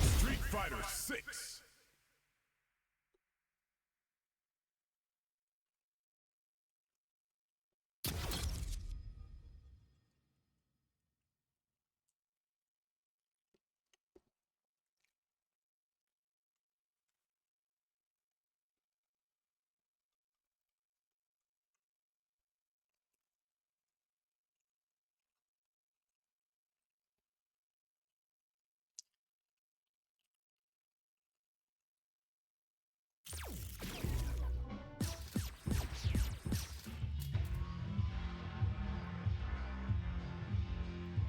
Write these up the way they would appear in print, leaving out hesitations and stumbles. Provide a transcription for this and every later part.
Streetfighter 6.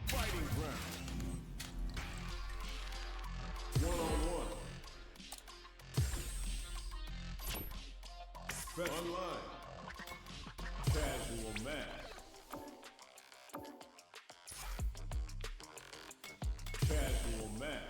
Fighting ground. One-on-one. Online. Casual match. Casual match.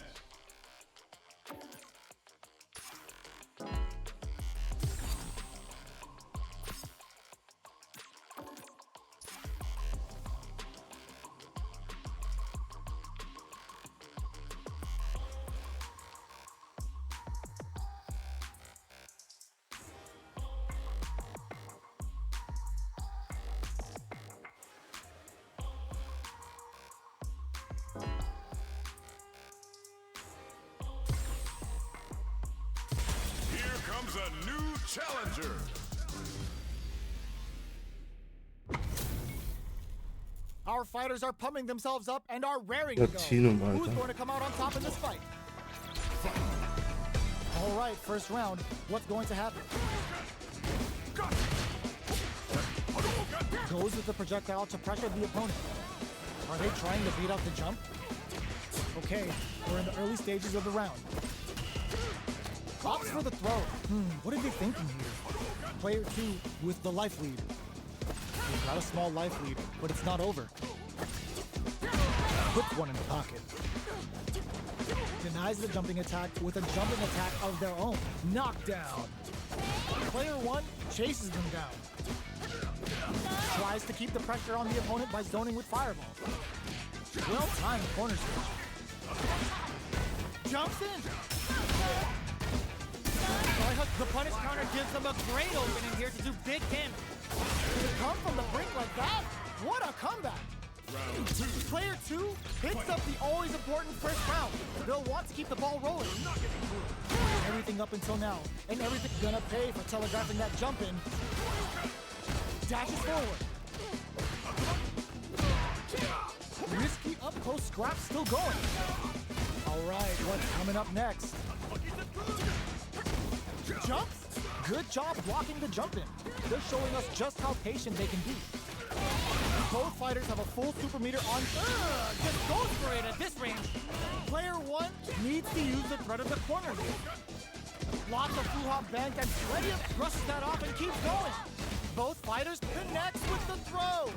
Here comes a new challenger. Our fighters are pumping themselves up and are raring to go. Latino, Who's Alter. going to come out on top in this fight? All right, first round. What's going to happen? Goes with the projectile to pressure the opponent. Are they trying to beat out the jump? Okay, we're in the early stages of the round. Opts for the throw. What are they thinking here? Player 2 with the life lead. He's got a small life lead, but it's not over. Puts one in the pocket. Denies the jumping attack with a jumping attack of their own. Knockdown. Player 1 chases them down. Tries to keep the pressure on the opponent by zoning with Fireball. Well-timed corner switch. Jumps in. The punish counter gives them a great opening here to do big damage. To come from the brink like that? What a comeback! Round 2. Player 2 picks up the always important first round. They'll want to keep the ball rolling. Everything up until now, and everything's gonna pay for telegraphing that jump in. Dashes forward. Risky up-close scrap still going. All right, what's coming up next? Jumps? Good job blocking the jump in. They're showing us just how patient they can be. Both fighters have a full super meter on. Just goes for it at this range. Player 1 needs to use the threat of the corner here. Lots of foo-hop bank and plenty of brushes that off and keeps going. Both fighters connects with the throw.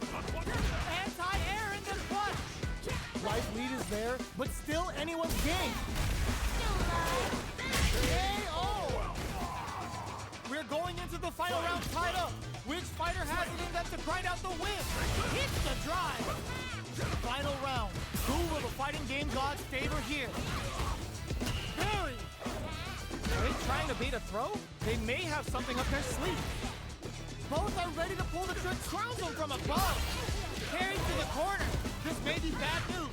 Anti-air in the punch. Life lead is there, but still anyone's game. KO! We're going into the final round tied up. Which fighter has it in them to grind out the win? Hits the drive. Final round. Who will the fighting game gods favor here? Barry! Are they trying to bait a throw? They may have something up their sleeve. Both are ready to pull the trick crowns them from above. Carried to the corner. This may be bad news.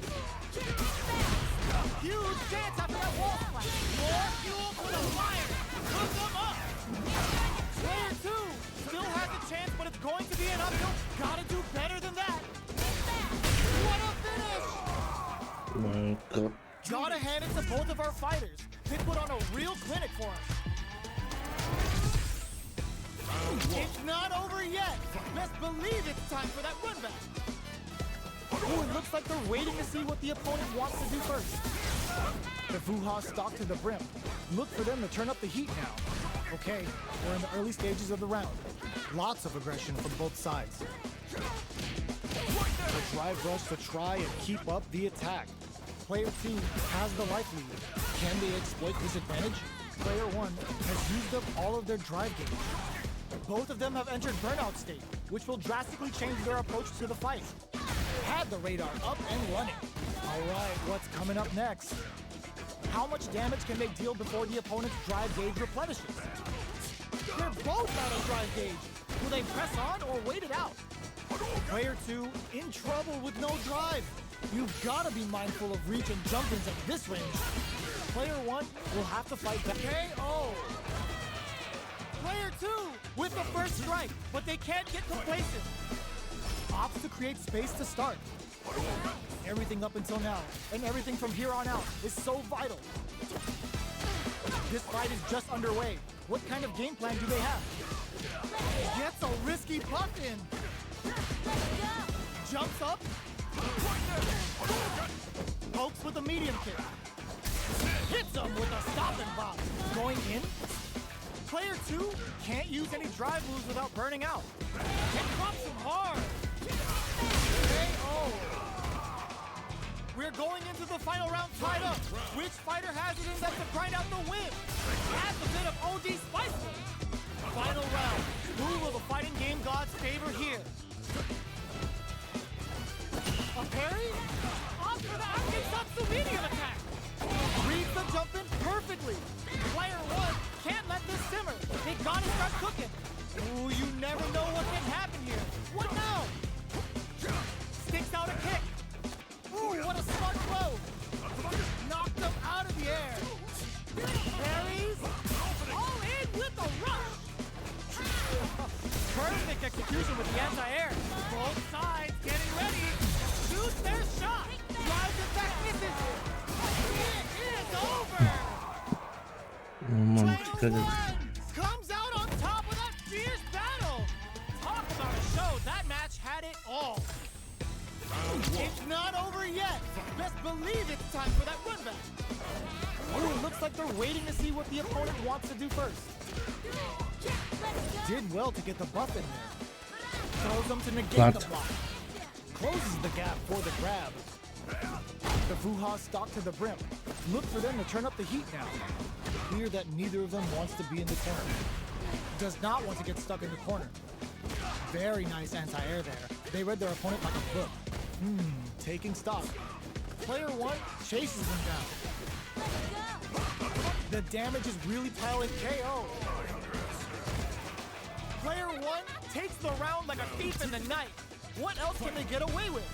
Huge chance after that wall splash. More fuel for the fire. Hook them up. Player 2 still has a chance, but it's going to be an uphill. Gotta do better than that. What a finish! Oh my God. Gotta hand it to both of our fighters. They put on a real clinic for us. It's not over yet. Best believe it's time for that run back. Oh, it looks like they're waiting to see what the opponent wants to do first. The Vuha stalk to the brim. Look for them to turn up the heat now. Okay, we're in the early stages of the round. Lots of aggression from both sides. The drive rush to try and keep up the attack. Player 2 has the life lead. Can they exploit this advantage? Player 1 has used up all of their drive gauge. Both of them have entered burnout state, which will drastically change their approach to the fight. Had the radar up and running. Alright, what's coming up next? How much damage can they deal before the opponent's drive gauge replenishes? They're both out of drive gauge. Will they press on or wait it out? Player 2 in trouble with no drive. You've got to be mindful of reach and jump-ins at this range. Player 1 will have to fight back. KO! Player 2 with the first strike, but they can't get complacent. Opts to create space to start. Everything up until now, and everything from here on out, is so vital. This fight is just underway. What kind of game plan do they have? Gets a risky puff in. Jumps up. Pokes with a medium kick. Hits him with a stop and bop. Going in. Player 2 can't use any drive moves without burning out. It drops him hard. KO. We're going into the final round tied up. Which fighter has it in them to grind out the win? Adds a bit of OD spice. Final round. Who will the fighting game gods favor here? A parry? Off for the Akin medium attack. Reads the jump in perfectly. Player 1 can't let this simmer. They gotta start cooking. Ooh, you never know what can happen here. What now? Sticks out a kick. Ooh, what a smart blow. Knocked him out of the air. Parries. All in with a rush. Perfect execution with the anti-air. Both sides getting ready. Shoots their shot. Drives attack misses. It is over. Player 1 comes out on top of that fierce battle. Talk about a show. That match had it all. It's not over yet. Best believe it's time for that run back. Oh, it looks like they're waiting to see what the opponent wants to do first. Did well to get the buff in there. Throws them to negate the block. Closes the gap for the grab. The Vuha stalk to the brim. Look for them to turn up the heat now. Clear that neither of them wants to be in the corner. Does not want to get stuck in the corner. Very nice anti-air there. They read their opponent like a book. Taking stock. Player 1 chases him down. The damage is really piling. KO. Player 1 takes the round like a thief in the night. What else can they get away with?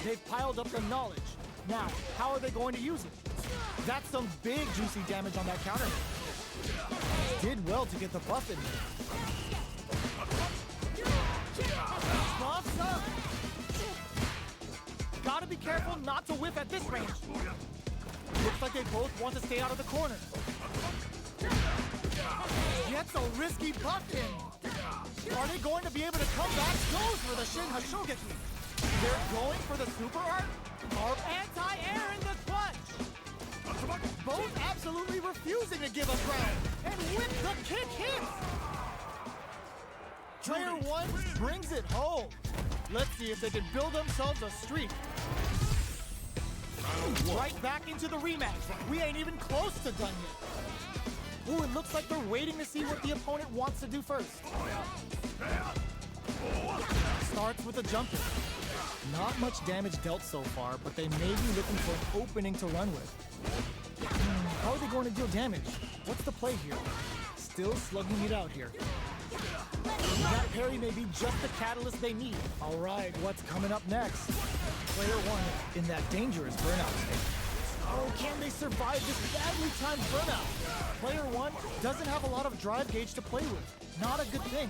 They've piled up the knowledge. Now, how are they going to use it? That's some big juicy damage on that counter. Did well to get the buff in there. Buffs up. Gotta be careful not to whiff at this range. Looks like they both want to stay out of the corner. Gets a risky buff in. Are they going to be able to come back? Goes for the Shin Hashogeki. They're going for the super art. Or anti-air in the clutch. Both absolutely refusing to give us ground. And with the kick hits. Player 1 brings it home. Let's see if they can build themselves a streak. Right back into the rematch. We ain't even close to done yet. Ooh, it looks like they're waiting to see what the opponent wants to do first. Starts with a jump in. Not much damage dealt so far, but they may be looking for an opening to run with. How are they going to deal damage? What's the play here? Still slugging it out here. That parry may be just the catalyst they need. All right, what's coming up next? Player 1 in that dangerous burnout state. Oh, can they survive this badly timed burnout? Player 1 doesn't have a lot of drive gauge to play with. Not a good thing.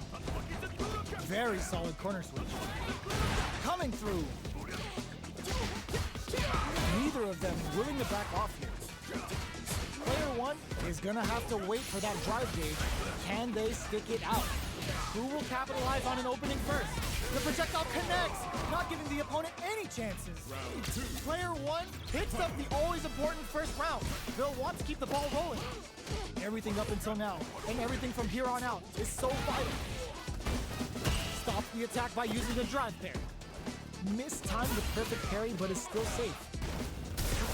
Very solid corner switch. Coming through. Neither of them willing to back off here. Player 1 is gonna have to wait for that drive gauge. Can they stick it out? Who will capitalize on an opening first? The projectile connects, not giving the opponent any chances. Player 1 picks up the always important first round. They'll want to keep the ball rolling. Everything up until now, and everything from here on out, is so vital. Stops the attack by using the drive pair. mistimed the perfect parry, but is still safe.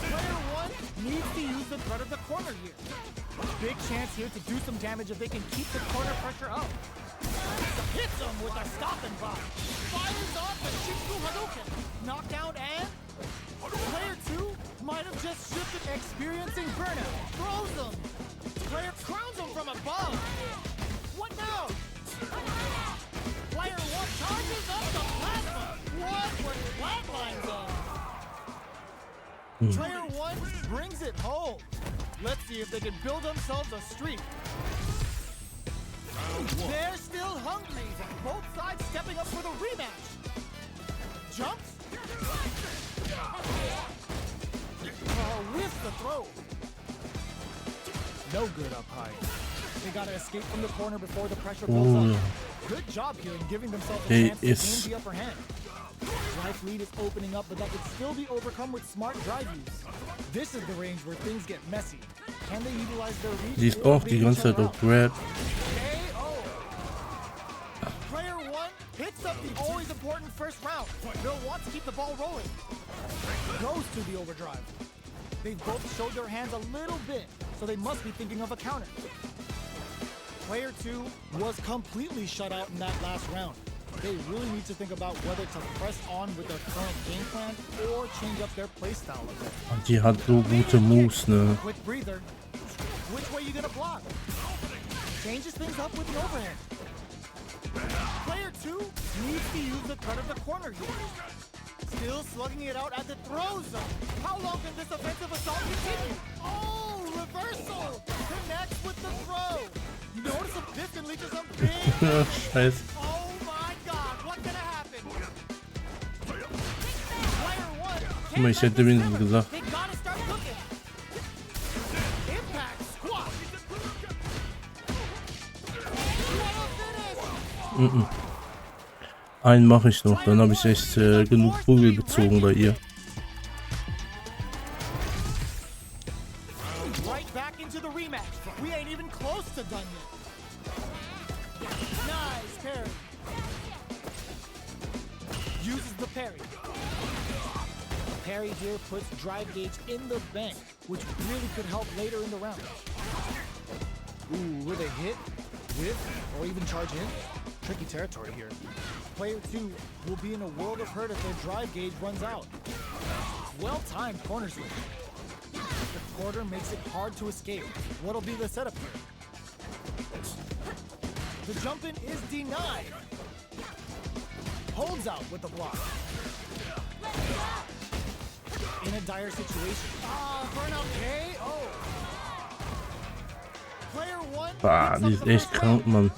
Player 1 needs to use the threat of the corner here. Big chance here to do some damage if they can keep the corner pressure up. Hits him with a stop and block. Fires off the Shifu Hadouken. Knockdown and... Player 2 might have just shifted, experiencing burnout. Throws him. Player crowns him from above. What now? Player 1 charges up the plasma. What was flatlines on? Player 1 brings it home. Let's see if they can build themselves a streak. They're still hungry. Both sides stepping up for the rematch. Jumps. With the throw. No good up high. They gotta escape from the corner before the pressure builds up. Good job here in giving themselves a chance to gain the upper hand. Life lead is opening up, but that could still be overcome with smart drive use. This is the range where things get messy. Can they utilize their reach? Die ist auch die ganze Zeit auf Grab. Player 1 hits up the always important first round. They'll want to keep the ball rolling. Goes to the overdrive. They've both showed their hands a little bit, so they must be thinking of a counter. Player 2 was completely shut out in that last round. They really need to think about whether to press on with their current game plan or change up their playstyle a bit. Die hat so gute Moves, ne? Quick breather. Which way you gonna block? Changes things up with the overhand. Player 2 needs to use the threat of the corner here. Still slugging it out at the throw zone. How long can this offensive assault continue? Oh, reversal! Connects with the throw. Notice a piston leaches some big. Scheiße. Oh my God, what's gonna happen? Player 1. Guck mal, ich hätte wenigstens gesagt. They gotta start cooking. Impact squat. What a finish. Einen mache ich noch, dann habe ich echt genug Vogel gezogen bei ihr. Right back into the rematch. We ain't even close to done yet. Nice parry. Uses the parry. Parry here puts drive gauge in the bank, which really could help later in the round. Ooh, will they hit, whip, or even charge in? Tricky territory here. Player 2 will be in a world of hurt if their drive gauge runs out. Well-timed corner swing. The quarter makes it hard to escape. What'll be the setup here? The jump in is denied. Holds out with the block. In a dire situation. Burnout KO. Player 1. Bah, die ist echt krank, Mann.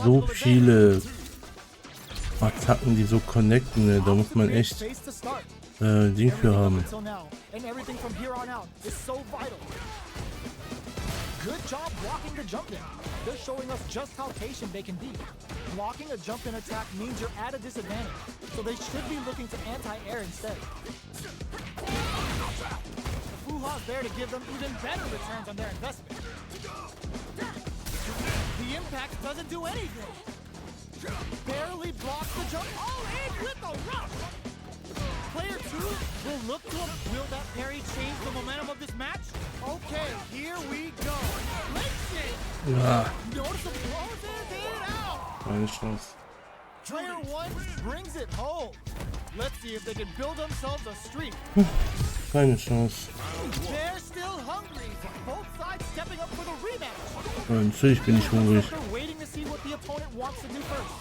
So viele Attacken, die so connecten, ne? Da muss man echt Ding für haben. Good job blocking the jump in. They're showing us just how patient they can be. Blocking a jump in attack means you're at a disadvantage, so they should be looking to anti-air instead. The Fuha's there to give them even better returns on their investment. The impact doesn't do anything. Barely blocks the jump. Oh, in with the rush. Player 2 will look to will that parry change the momentum of this match? Okay, here we go. Links it. Ja, Notice him closes it out. keine Chance. Player 1 brings it home. Let's see if they can build themselves a streak. Keine Chance. They're still hungry. Both sides stepping up for the rematch. Ja, natürlich bin ich hungrig. They're waiting to see what the opponent wants to do first.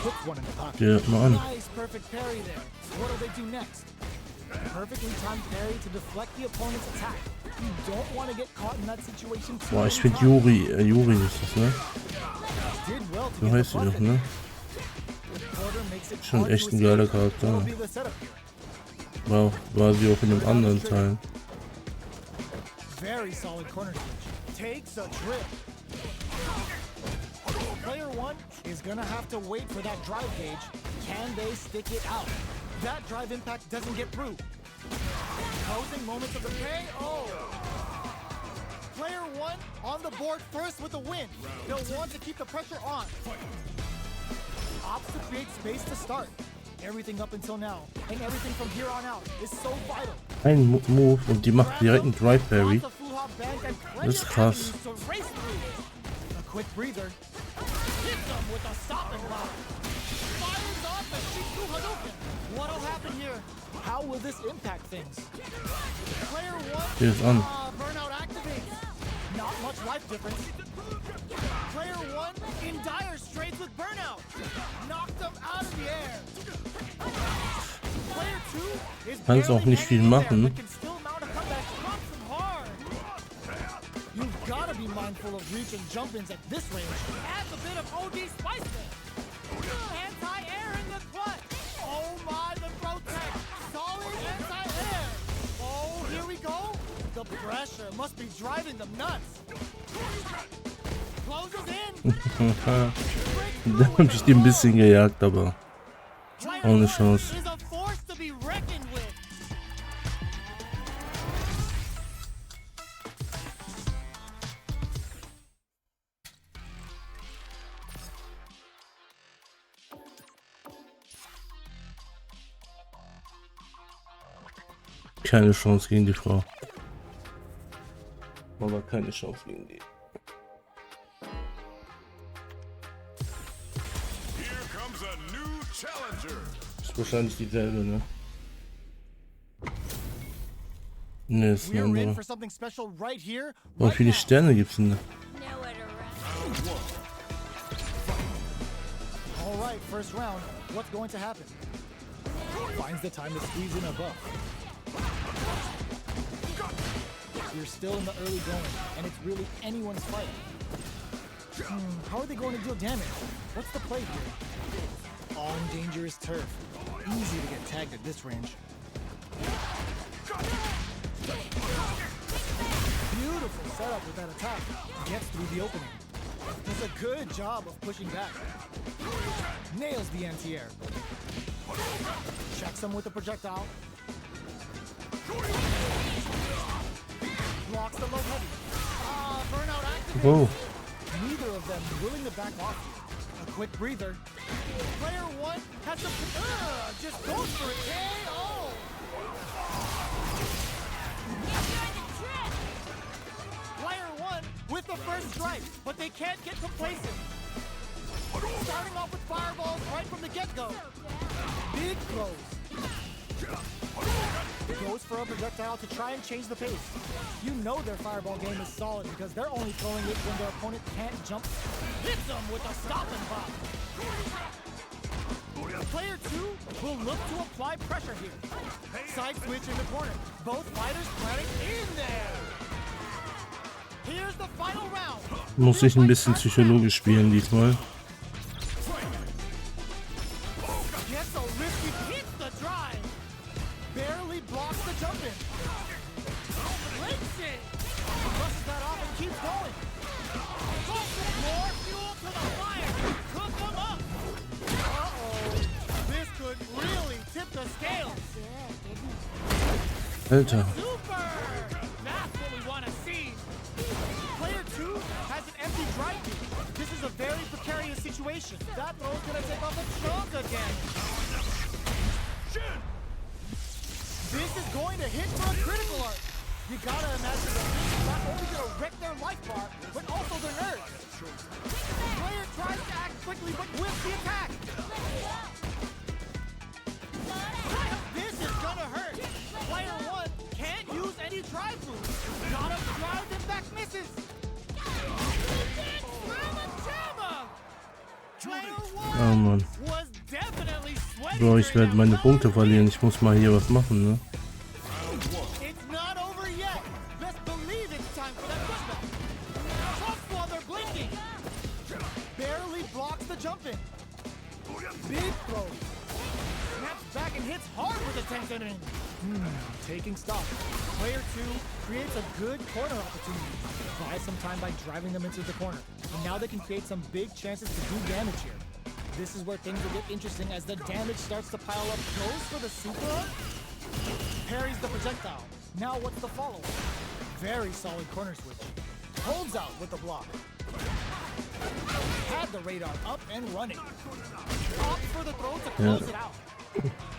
Hook one in the pocket. Ja, mal an. Nice, perfect parry there. What do they do next? Perfectly timed parry to deflect the opponent's attack. You don't want to get caught in that situation too. Boah, ich finde Juri ist das, ne? Did well to So get heißt the sie doch, bucket. ne? Quarter makes it Schon hard to echt ein escape. geiler Charakter. What'll be the setup here? War sie auch in dem anderen Teil. Very solid corner switch. Takes a trip. Player 1 is gonna have to wait for that drive gauge. Can they stick it out? That drive impact doesn't get through. Closing moments of the KO. Player 1 on the board first with the win. They'll want to keep the pressure on. opts to create space to start. Everything up until now and everything from here on out is so vital. Ein Move und die macht direkt einen Drive Parry. Das ist krass. A quick breather. Hits them with a stopping block. Fires off the Shiku Hadouken. What'll happen here? How will this impact things? Player 1. Hier ist an. Burnout activates. Not much life difference. Player 1 in dire straits with burnout. Knocked them out of the air. Player 2 is Kannst auch nicht viel machen. You've got to be mindful of reach and jump-ins at this range. Adds a bit of OD spice there. Anti-air in the clutch. Oh my, the protect. Solid anti-air. Oh, here we go. The pressure must be driving them nuts. Closes in. Da hab ich die ein bisschen gejagt, aber ohne Chance. Is a force to be reckoned with. Keine Chance gegen die Frau. Aber keine Chance gegen die. Here comes a new challenger. Ist wahrscheinlich dieselbe, ne? Ne, ist eine We're in andere. for something special right here. Wie viele Sterne gibt's denn da? All right, first round. What's going to happen? Finds the time to squeeze in a buff. You're still in the early going, and it's really anyone's fight. How are they going to deal damage? What's the play here? On dangerous turf. Easy to get tagged at this range. Beautiful setup with that attack. Gets through the opening. Does a good job of pushing back. Nails the anti-air. Checks him with the projectile. Blocks the low heavy. Burnout activated. Whoa. Neither of them willing to back off here. A quick breather. Player 1 has to just goes for it. KO. Player 1 with the first strike, but they can't get complacent. Starting off with fireballs right from the get-go. Big throws. Goes for a projectile to try and change the pace. You know their fireball game is solid because they're only throwing it when their opponent can't jump. Hits them with a stop and pop. Player 2 will look to apply pressure here. Side switch in the corner. Both fighters planning in there. Here's the final round. Muss ich ein bisschen psychologisch spielen diesmal. Gets a risky, hits the drive. Barely blocks the jump in. Links it. Brushes that off and keeps going. More fuel to the fire. Cook them up. Uh-oh. This could really tip the scales. Alter. Super. That's what we want to see. Player 2 has an empty drive beat. This is a very precarious situation. That throw's gonna take off a chunk again. This is going to hit for a critical art. You gotta imagine that this is not only gonna wreck their life bar, but also their nerves. Player tries to act quickly, but whiffs the attack. This is gonna hurt. Player 1 can't use any drive moves. Got him drive and back misses. Oh Mann. Bro, ich werde meine Punkte verlieren. Ich muss mal hier was machen, ne? Taking stock. Player 2 creates a good corner opportunity. Buys some time by driving them into the corner. And now they can create some big chances to do damage here. This is where things will get interesting as the damage starts to pile up. Goes for the super. Parries the projectile. Now what's the follow-up? Very solid corner switch. Holds out with the block. Had the radar up and running. Opt for the throw to close it out.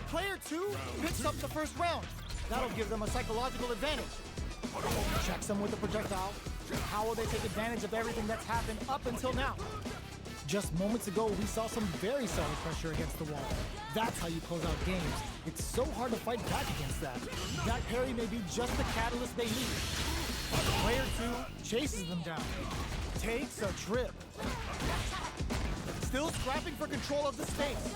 Player 2 picks up the first round. That'll give them a psychological advantage. Checks them with the projectile. How will they take advantage of everything that's happened up until now? Just moments ago, we saw some very solid pressure against the wall. That's how you close out games. It's so hard to fight back against that. That parry may be just the catalyst they need. Player 2 chases them down. Takes a trip. Still scrapping for control of the space.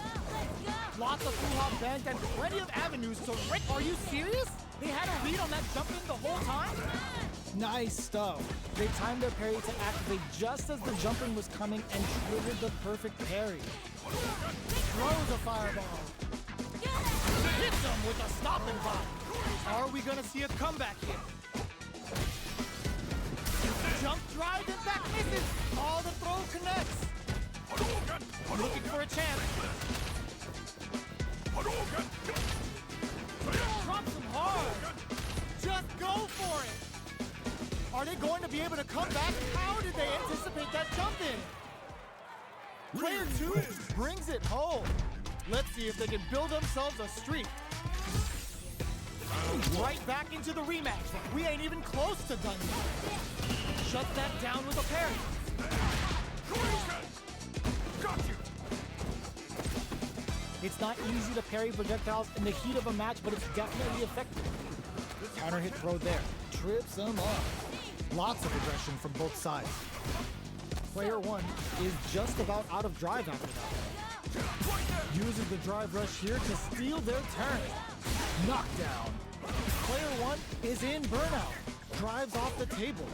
Lots of full-hop bangs and plenty of avenues to rip. Are you serious? They had a read on that jump in the whole time? Nice stuff. They timed their parry to activate just as the jumping was coming and triggered the perfect parry. Throws a fireball. Hits them with a stopping block. Are we gonna see a comeback here? Jump drive and back misses. All the throw connects. Looking for a chance. Drops them hard. Just go for it. Are they going to be able to come back? How did they anticipate that jump in? Player 2 brings it home. Let's see if they can build themselves a streak. Right back into the rematch. We ain't even close to done yet. Shut that down with a parry. It's not easy to parry projectiles in the heat of a match, but it's definitely effective. Counter hit throw there. Trips them up. Lots of aggression from both sides. Player 1 is just about out of drive after that. Uses the drive rush here to steal their turn. Knockdown. Player 1 is in burnout. Drives off the table.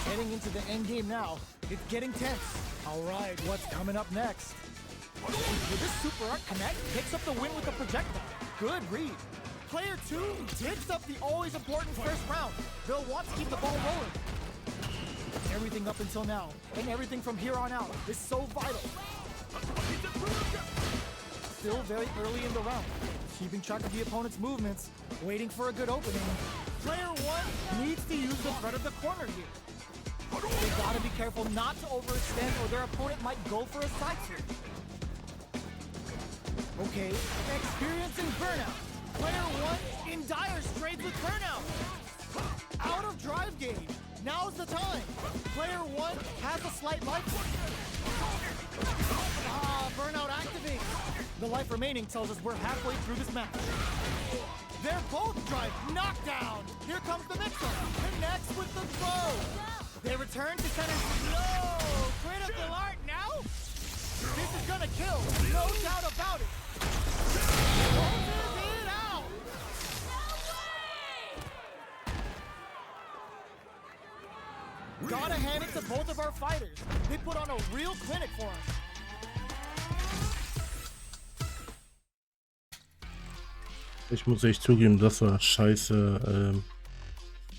Heading into the end game now. It's getting tense. All right, what's coming up next? Will this super art connect? Picks up the win with the projectile. Good read. Player 2 takes up the always important first round. They'll want to keep the ball rolling. Everything up until now, and everything from here on out, is so vital. Still very early in the round. Keeping track of the opponent's movements, waiting for a good opening. Player 1 needs to use the front of the corner here. They gotta be careful not to overextend or their opponent might go for a side switch. Okay, experiencing burnout. Player 1 in dire straits with burnout. Out of drive gauge. Now's the time. Player 1 has a slight life. Burnout activates. The life remaining tells us we're halfway through this match. They're both drive knockdown. Here comes the mix-up. Connects with the throw. They return to center. No! Critical art now? This is gonna kill. No doubt about it. Closes it out. Gotta hand it to both of our fighters. They put on a real clinic for us. Ich muss echt zugeben, das war scheiße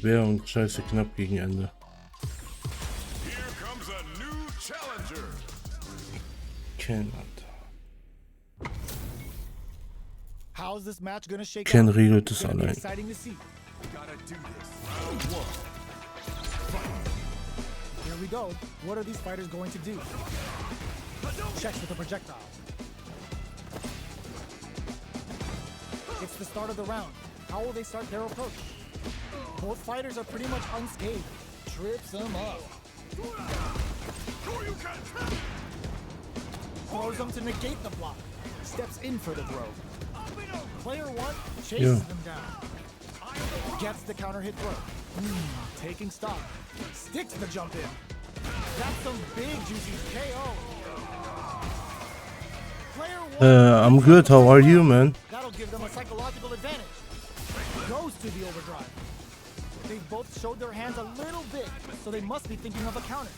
schwer und scheiße knapp gegen Ende. Here comes a new challenger. Ken, Alter. How's this match gonna shake Ken out? regelt es Gonna be allein. exciting to see. Gotta do this. Round 1. Here we go. What are these fighters going to do? Checks with the projectile. It's the start of the round. How will they start their approach? Both fighters are pretty much unscathed. Trips them up. Throws them to negate the block. Steps in for the throw. Player 1 chases them down. Gets the counter hit throw. Taking stock. Sticks the jump in. That's some big juicy KO. Player 1 I'm good, how are you, man? That'll give them a psychological advantage. Goes to the overdrive. They both showed their hands a little bit, so they must be thinking of a counter.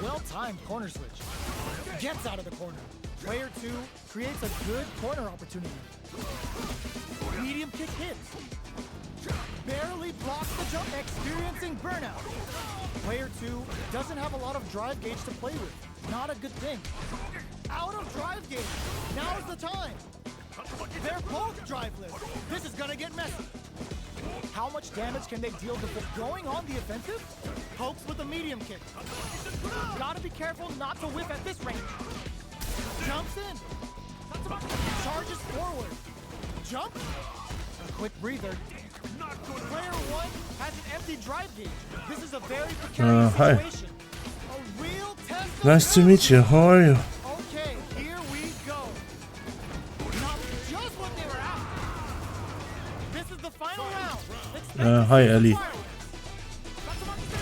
Well-timed corner switch. Gets out of the corner. Player 2 creates a good corner opportunity. Medium kick hits. Barely blocks the jump, experiencing burnout. Player 2 doesn't have a lot of drive gauge to play with. Not a good thing. Out of drive gauge. Now's the time. They're both driveless. This is gonna get messy. How much damage can they deal before going on the offensive? Pokes with a medium kick. Gotta be careful not to whiff at this range. Jumps in. Charges forward. Jump. A quick breather. Player 1 has an empty drive gauge. This is a very precarious hi. situation. A real test of Nice to meet you. How are you? Okay, here we go. Not just what they were after. This is the final round. Hi, Ellie.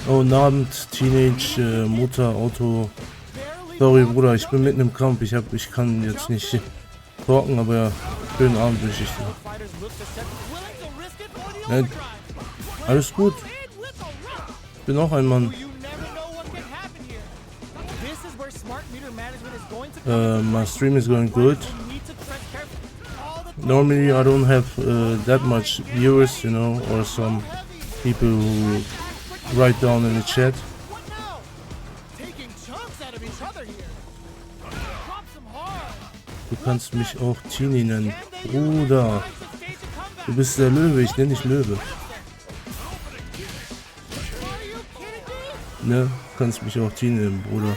Oh, guten Abend, Teenage, Mutter, Auto. Sorry, Bruder, ich bin mitten im Kampf. Ich kann jetzt nicht talken, aber schönen Abend wünsche ich dir. Alles gut. Ich bin auch ein Mann. My stream is going good. Normally I don't have that much viewers, you know, or some people who write down in the chat. Du kannst mich auch Teenie nennen. Bruder. Du bist der Löwe, ich nenne dich Löwe. Ne, du kannst mich auch Teenie nennen, Bruder.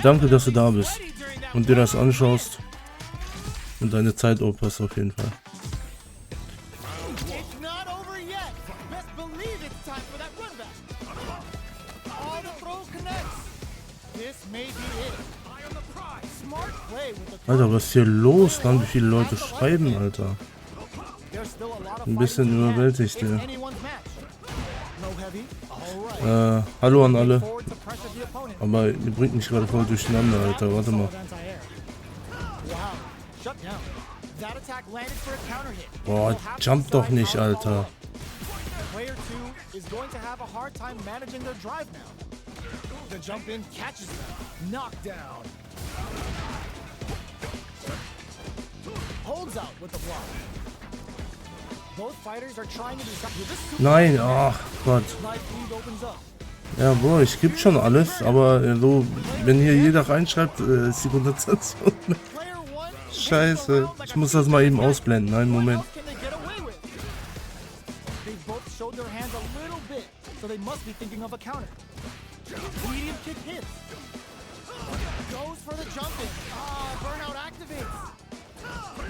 Danke, dass du da bist und dir das anschaust und deine Zeit aufpasst auf jeden Fall. Alter, was ist hier los? Dann wie viele Leute schreiben, Alter. Ein bisschen überwältigt, ja. Hallo an alle. Aber ihr bringt mich gerade voll durcheinander, Alter. Warte mal. Boah, jump doch nicht, Alter. Nein, ach Gott. Ja, boah, ich gebe schon alles, aber so, wenn hier jeder reinschreibt, ist die Konzentration. Scheiße, ich muss das mal eben ausblenden. Einen Moment.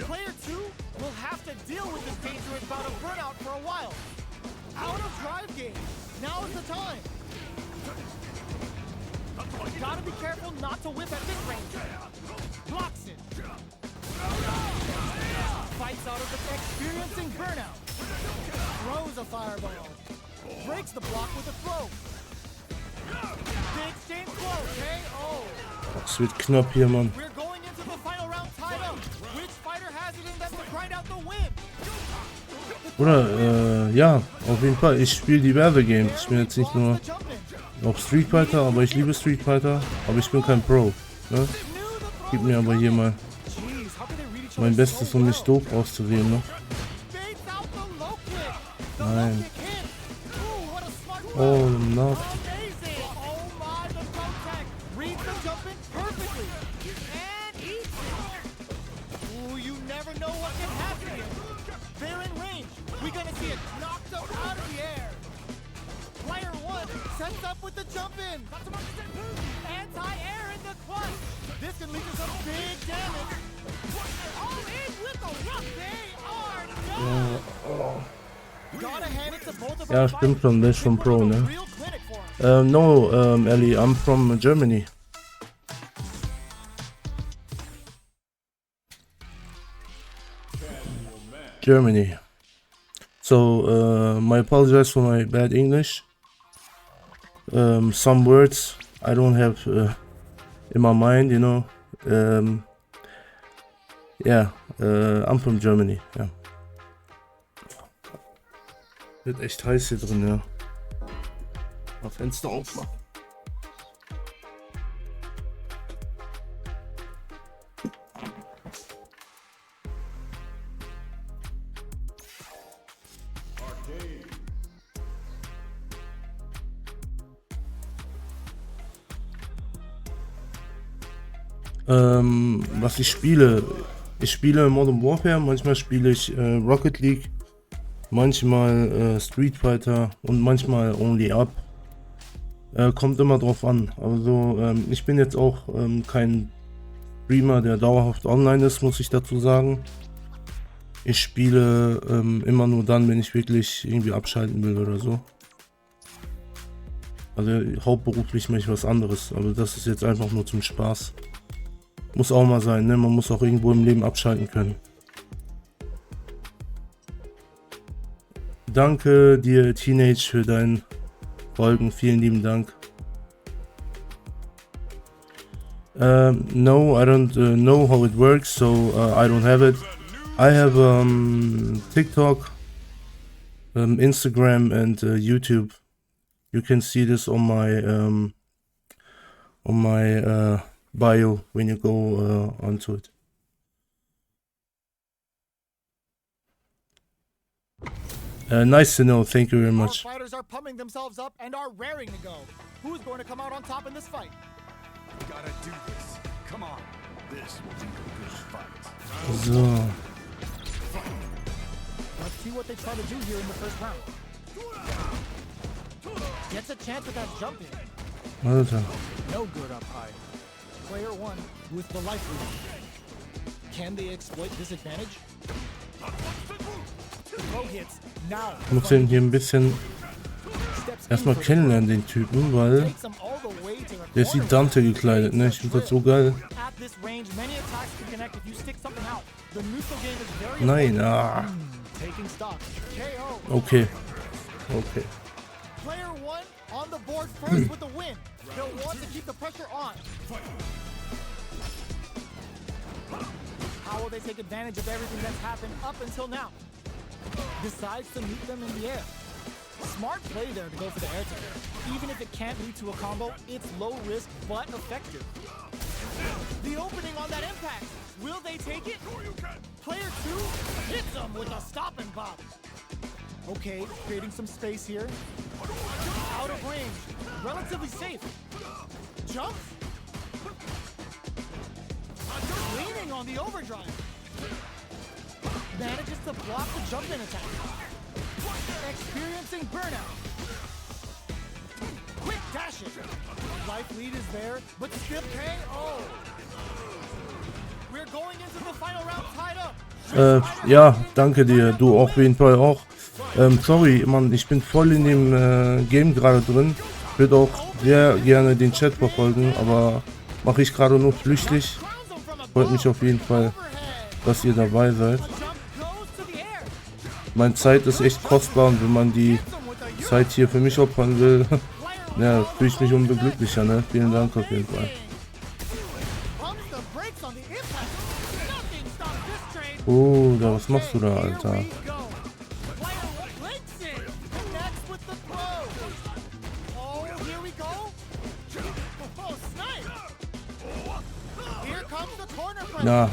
Player 2 will have to deal with this dangerous bout of burnout for a while. Out of drive game. Now is the time. Gotta be careful not to whip at this range. Blocks it. Fights out of it, experiencing burnout. Throws a fireball. Breaks the block with a throw. Big exchange close, okay? Oh. Es wird knapp hier, Mann. We're going into the final round tied up. Which fighter has it in them to grind out the win? Oder, ja, auf jeden Fall. Ich spiele diverse Games. Ich bin jetzt nicht nur auf Streetfighter, aber ich liebe Streetfighter. Aber ich bin kein Pro. Ne? Gib mir aber hier mal mein Bestes, um nicht doof auszusehen. Ne? Nein. Oh, no. Sends up with the jump in. Anti-air in the clutch. This can lead to some big damage. All in with the rough. They are done. Gotta hand it to both of Ja, stimmt schon, der ist schon Pro, ne? No, Ellie, I'm from Germany. Germany. So, my apologies for my bad English. Some words I don't have in my mind, you know. Yeah, I'm from Germany. Ja. Wird echt heiß hier drin, ja. Mal Fenster aufmachen. Was ich spiele. Ich spiele Modern Warfare, manchmal spiele ich Rocket League. manchmal Streetfighter und manchmal Only Up. Kommt immer drauf an. Also ich bin jetzt auch kein Streamer, der dauerhaft online ist, muss ich dazu sagen. Ich spiele immer nur dann, wenn ich wirklich irgendwie abschalten will oder so. Also hauptberuflich mache ich was anderes, aber das ist jetzt einfach nur zum Spaß. Muss auch mal sein, ne? Man muss auch irgendwo im Leben abschalten können. Danke dir, Teenage, für dein Folgen. Vielen lieben Dank. No, I don't know how it works, so I don't have it. I have TikTok, Instagram, and YouTube. You can see this on my bio when you go onto it. Nice to know. Thank you very much. Our fighters are pumping themselves up and are raring to go. Who's going to come out on top in this fight? We gotta do this. Come on. This will be a good fight. So, Let's see what they try to do here in the first round. Gets a chance at that jump in. Alter. No good up high. Player one with the life lead. Can they exploit this advantage? Throw hits now. Ich muss den hier ein bisschen erstmal kennenlernen, den Typen, weil Takes them all the way to the der ist wie Dante gekleidet, ne? Ich finde das so geil. At this range, many attacks can connect if you stick something out. The neutral game is very Nein, ah. taking stock. KO. Okay. Okay. Player one on the board first with the win. He'll want to keep the pressure on. How will they take advantage of everything that's happened up until now? Decides to meet them in the air. Smart play there to go for the air tag. Even if it can't lead to a combo, it's low risk but effective. The opening on that impact. Will they take it? Player two hits them with a stop and pop. Okay, creating some space here. Out of range. Relatively safe. Jumps. Leaning on the overdrive. Manages to block the jump-in attack. Experiencing burnout. Quick dash it. Life lead is there, but still KO. We're going into the final round tied up. Ja, danke dir. Du auf jeden Fall auch. Sorry, Mann, ich bin voll in dem Game gerade drin. Ich würde auch sehr gerne den Chat verfolgen, aber mache ich gerade nur flüchtig. Freut mich auf jeden Fall, dass ihr dabei seid. Meine Zeit ist echt kostbar und wenn man die Zeit hier für mich opfern will, ja, fühle ich mich umso glücklicher, ne? Vielen Dank auf jeden Fall. Oh, da, was machst du da, Alter? Na.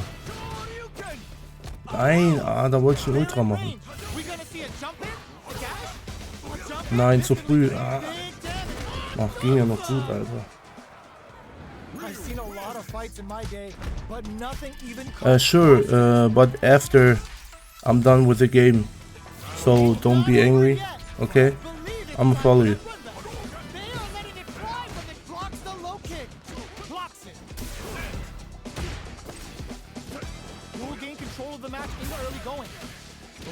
Nein, ah, da wollte ich einen Ultra machen. Nein, zu früh. Ah. Ach, ging ja noch gut, Alter. Sure, but after I'm done with the game. So don't be angry, okay? I'm gonna follow you.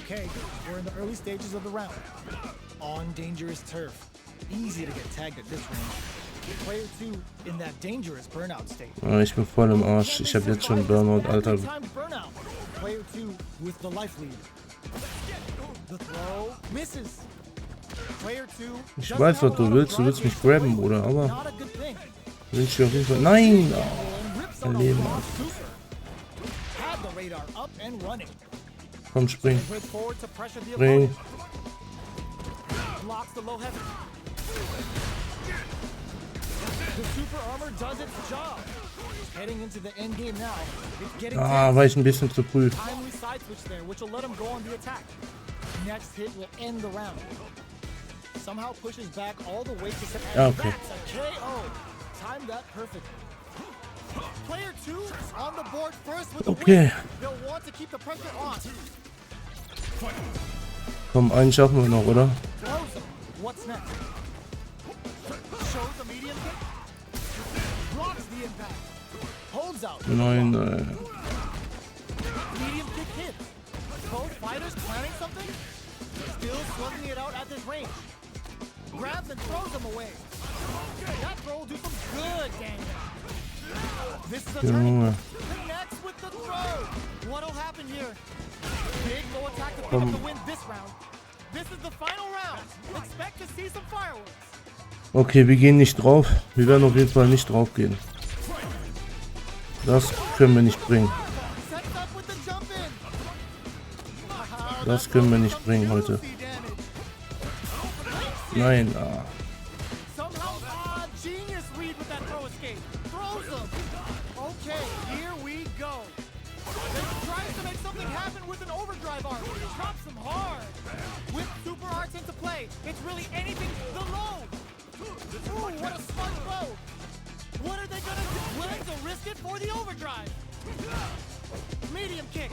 Okay, we're in the early stages of the round. On dangerous turf. Easy to get tagged at this range. Player 2 in that dangerous burnout state. Ah, ich bin voll im Arsch. Ich habe jetzt schon Burnout, Alter. Player 2 with the life lead. The throw misses. Player 2. Ich weiß, was du willst. Du willst mich grabben, Bruder, aber will ich dir auf jeden Fall. Nein! Oh, mein Leben, Alter. Komm, spring. Spring. Ah, war ich ein bisschen zu früh. Ja, okay. Okay. Komm, einen schaffen wir noch, oder? Throws him. What's next? Shows the medium kick. Blocks the impact. Holds out. Nein, Medium kick hits. Both fighters planning something? Still slugging it out at this range. Grabs and throws him away. That throw will do some good damage. This is a turning. Junge. Connects with the throw. What'll happen here? Big low attack to pick up the win this round. This is the final round. Expect to see some fireworks. Okay, wir gehen nicht drauf. Wir werden auf jeden Fall nicht drauf gehen. Das können wir nicht bringen. Sets up with the jump in. Das können wir nicht bringen heute. Nein, ah. Somehow, genius read with that throw escape. Throws him. Okay, here we go. Then tries to make something happen with an overdrive arm. Drops him hard. With super arts into play, it's really anything the low. Ooh, what a smart throw. What are they gonna do? Willing to risk it for the overdrive. Medium kick.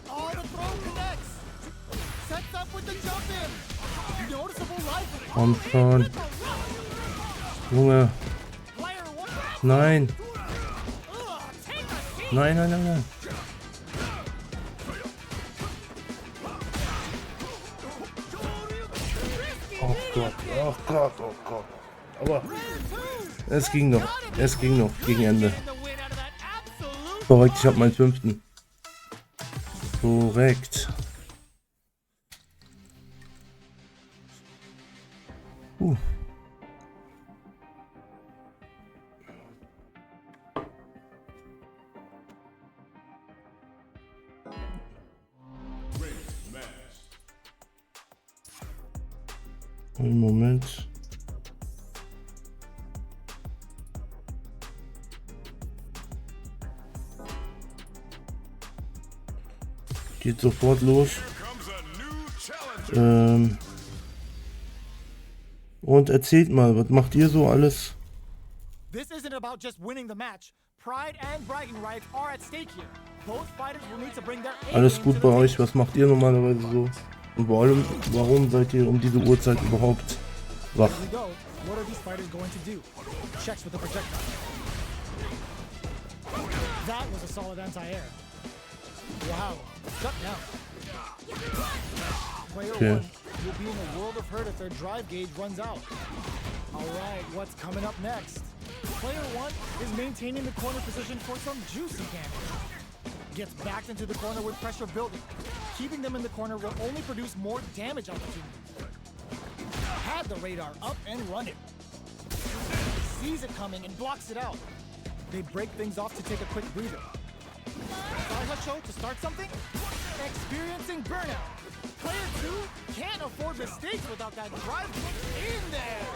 Oh, the throw connects. Sets up with the jump in. Noticeable life. Komm schon. Junge. Player one. Nein. Take a seat. Nein, nein, nein, nein. Oh Gott, oh Gott, oh Gott. Aber es ging noch. Es ging noch gegen Ende. Korrekt, ich habe meinen 5. Korrekt. Einen Moment. Geht sofort los. Und erzählt mal, was macht ihr so alles? This isn't about just winning the match. Pride and bragging rights are at stake here. Both fighters will need to bring their Alles gut bei euch? Was macht ihr normalerweise so? Und vor allem, warum seid ihr um diese Uhrzeit überhaupt wach? Here we go. What are these fighters going to do? Checks with the projectile. That was a solid anti-air. Wow. Shut down. Player one will be in a world of hurt if their drive gauge runs out. Alright, what's coming up next? Player one is maintaining the corner position for some juicy damage. Gets backed into the corner with pressure building. Keeping them in the corner will only produce more damage opportunities. Had the radar up and running. Sees it coming and blocks it out. They break things off to take a quick breather. Show to start something? Experiencing burnout. Player 2 can't afford mistakes without that drive in there.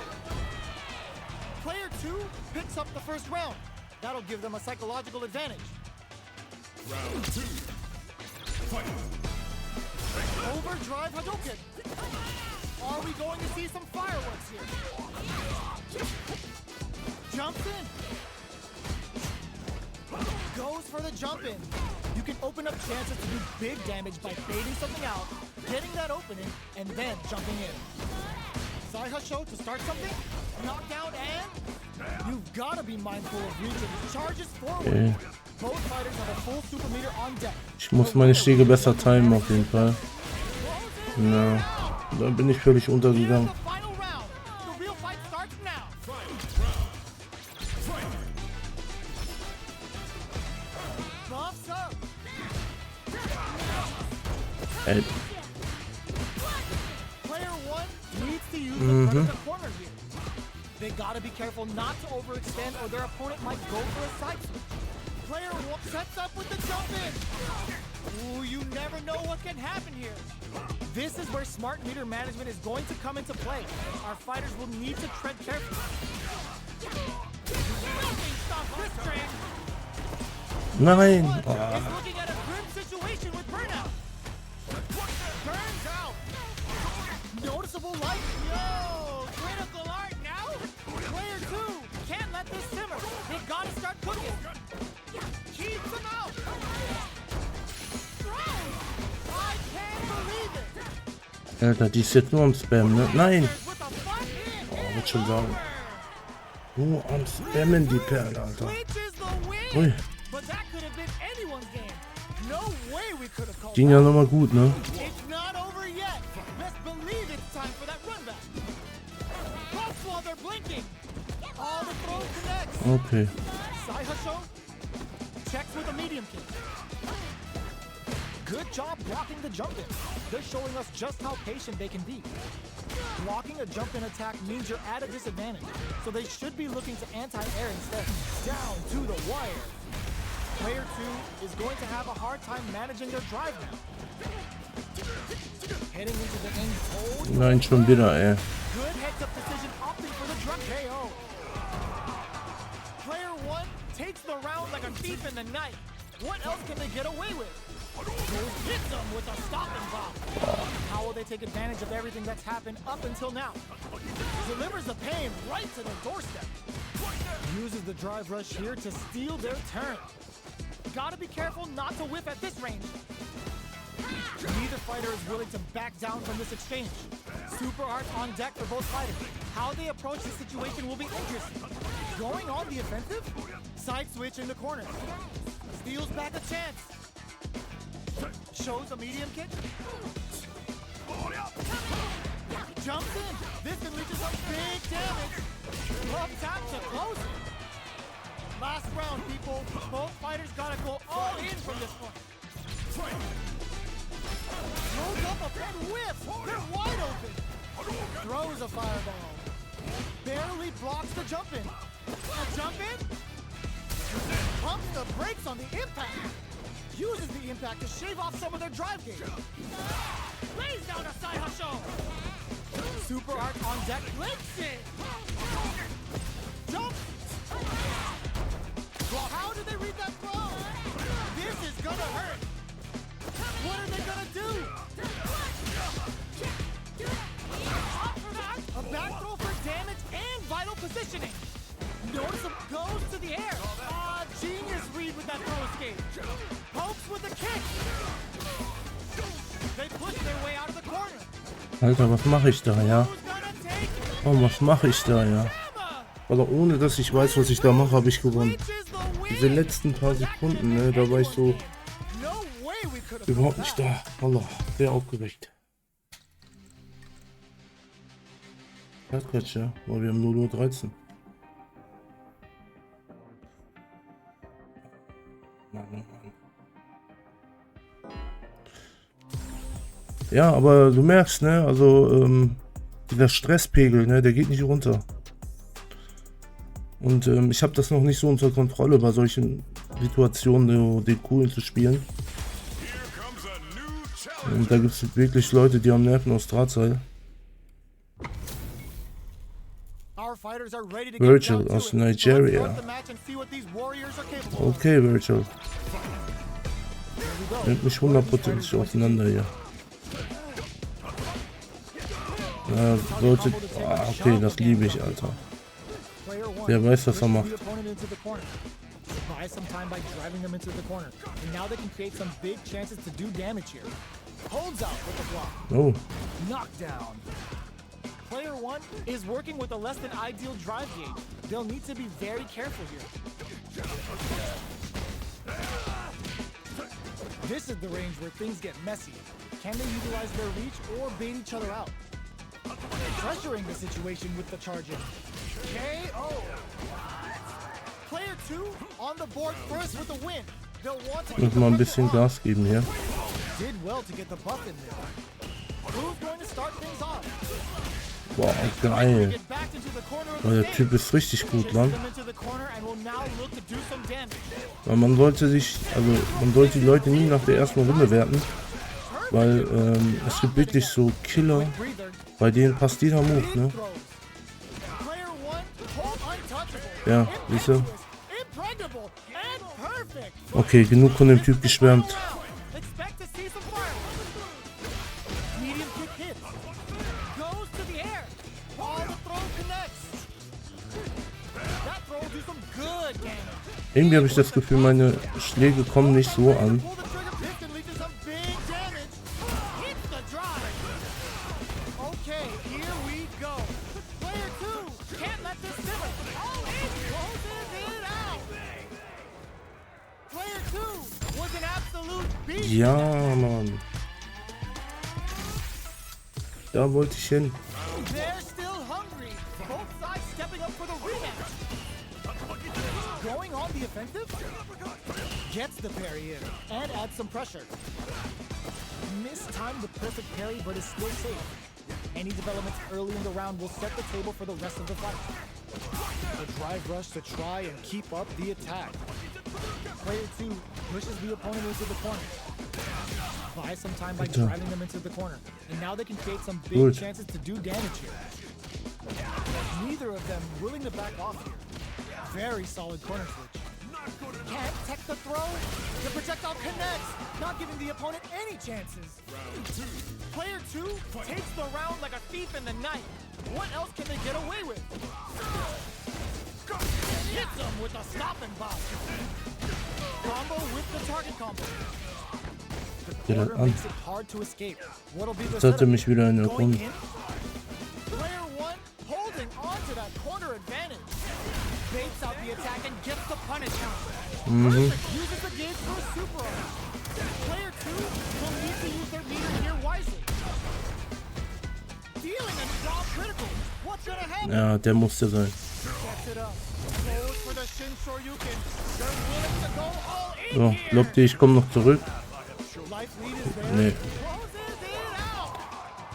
Player 2 picks up the first round. That'll give them a psychological advantage. Round 2. Fight. Overdrive Hadouken. Are we going to see some fireworks here? Jumps in. Goes for the jump in. You can open up chances to do big damage by baiting something out, getting that opening, and then jumping in. Side Husho to start something. Knockdown and you've got to be mindful of reaching. Charges forward. Okay. Both fighters have a full super meter on deck. Ich muss meine Schläge besser timen auf jeden Fall. Ja, da bin ich völlig untergegangen. Ey. Player one needs to use the front of the corner here. They gotta be careful not to overextend or their opponent might go for a side switch. Player one sets up with the jump in. Ooh, you never know what can happen here. This is where smart meter management is going to come into play. Our fighters will need to tread carefully. Nothing stops this train. Nein. Is looking at a grim situation with burnout. Burns out. Noticeable light. Yo, critical art now. Player 2 can't let this simmer. They gotta start cooking. Keeps him out. I can't believe it. Alter, die ist jetzt nur am Spam, ne? Nein! With a fun hit. Oh, wird schon sagen. Nur am Spammen, die Perle, Alter. Clinches the win. Ui, But that could have been anyone's game. No way we could have called ging ja nochmal gut, ne? It's not over yet. Best believe it's time for that run back. Pops while they're blinking. All the throw connects. Okay. Sai Hasho checks with a medium kick. Good job blocking the jump in. They're showing us just how patient they can be. Blocking a jump in attack means you're at a disadvantage, so they should be looking to anti-air instead. Down to the wire. Player 2 is going to have a hard time managing their drive now. Heading into the end cold. Nein, schon wieder, ey. Good heads-up decision opting for the drop KO. Player 1 takes the round like a thief in the night. What else can they get away with? Hits them with a stopping block. How will they take advantage of everything that's happened up until now? Delivers the pain right to their doorstep. Uses the drive rush here to steal their turn. Gotta be careful not to whiff at this range. Neither fighter is willing to back down from this exchange. Super art on deck for both fighters. How they approach the situation will be interesting. Going on the offensive? Side switch in the corner. Steals back a chance. Shows a medium kick. Jumps in. This can lead to some big damage. Love tap to close it. Last round, people. Both fighters gotta go all in from this point. Throws up a big whiff. They're wide open. Throws a fireball. Barely blocks the jump in. A jump in? Pumps the brakes on the impact. Uses the impact to shave off some of their drive gauge. Lays down a side hustle. Super art on deck. Links it. Jump. How did they read that throw? This is gonna hurt. What are they gonna do? Up for that. A back throw for damage and vital positioning. Noticeable goes to the air. Genius read with that throw escape. Pokes with the kick. They push their way out of the corner. Alter, was mache ich da, ja? Oh, was mache ich da, ja? Also ohne, dass ich weiß, was ich da mache, habe ich gewonnen. Diese letzten paar Sekunden, ne, da war ich so überhaupt nicht da. Allah, sehr aufgeregt. Ja, Quatsch, ja. Aber wir haben nur 0:13. Ja, aber du merkst, ne, also dieser Stresspegel, ne, der geht nicht runter. Und ich habe das noch nicht so unter Kontrolle, bei solchen Situationen den coolen zu spielen. Und da gibt es wirklich Leute, die haben Nerven aus Drahtseil. Virgil aus Nigeria. Okay, Virgil. Nimmt mich 100% auseinander hier. Ja, sollte... Ah, okay, das liebe ich, Alter. Der weiß, was er macht. Buy some time by driving them into the corner. And now they can create some big chances to do damage here. Holds out with the block. Oh. Knockdown. Player 1 is working with a less than ideal drive gauge. They'll need to be very careful here. This is the range where things get messy. Can they utilize their reach or bait each other out? Pressuring the situation with the charge-in. KO. Player 2 on the board first with the win. They'll want to muss mal ein bisschen Gas geben hier. Did well to get the buff in there. Who's going to start things off? Boah, geil. Oh, der Typ ist richtig gut, Mann. Weil man sollte sich, also man sollte die Leute nie nach der ersten Runde werten, weil es gibt wirklich so Killer, bei denen passt jeder Move, ne? Ja, siehst du? Okay, genug von dem Typ geschwärmt. Irgendwie habe ich das Gefühl, meine Schläge kommen nicht so an. absolute beast. Ja, Mann. Da wollte ich hin. They're still hungry. Both sides stepping up for the rematch. Going on the offensive. Gets the parry in and adds some pressure. Mistimed the perfect parry, but is still safe. Any developments early in the round will set the table for the rest of the fight. The drive rush to try and keep up the attack. Player 2 pushes the opponent into the corner. Buys some time by driving them into the corner. And now they can create some big chances to do damage here. Neither of them willing to back off here. Very solid corner switch. Can't tech the throw. The projectile connects, not giving the opponent any chances. Player 2 takes the round like a thief in the night. What else can they get away with? Hits them with a stop and bop. Combo with the target combo. The corner makes it hard to escape. What'll be the Jetzt hat er mich wieder in der going Runde. in? Player 1 holding on to that corner advantage. Baits out the attack and gets the punish counter. Uses the gauge for a super arm. Player 2 will need to use their meter here wisely. Dealing a drop critical. What's gonna happen? Ja, der musste sein. Sets it up. Goes for the Shin Shoryuken. They're willing to go all in So, here. glaubt ihr, ich komme noch zurück? Life lead is there. Nee. Closes it out.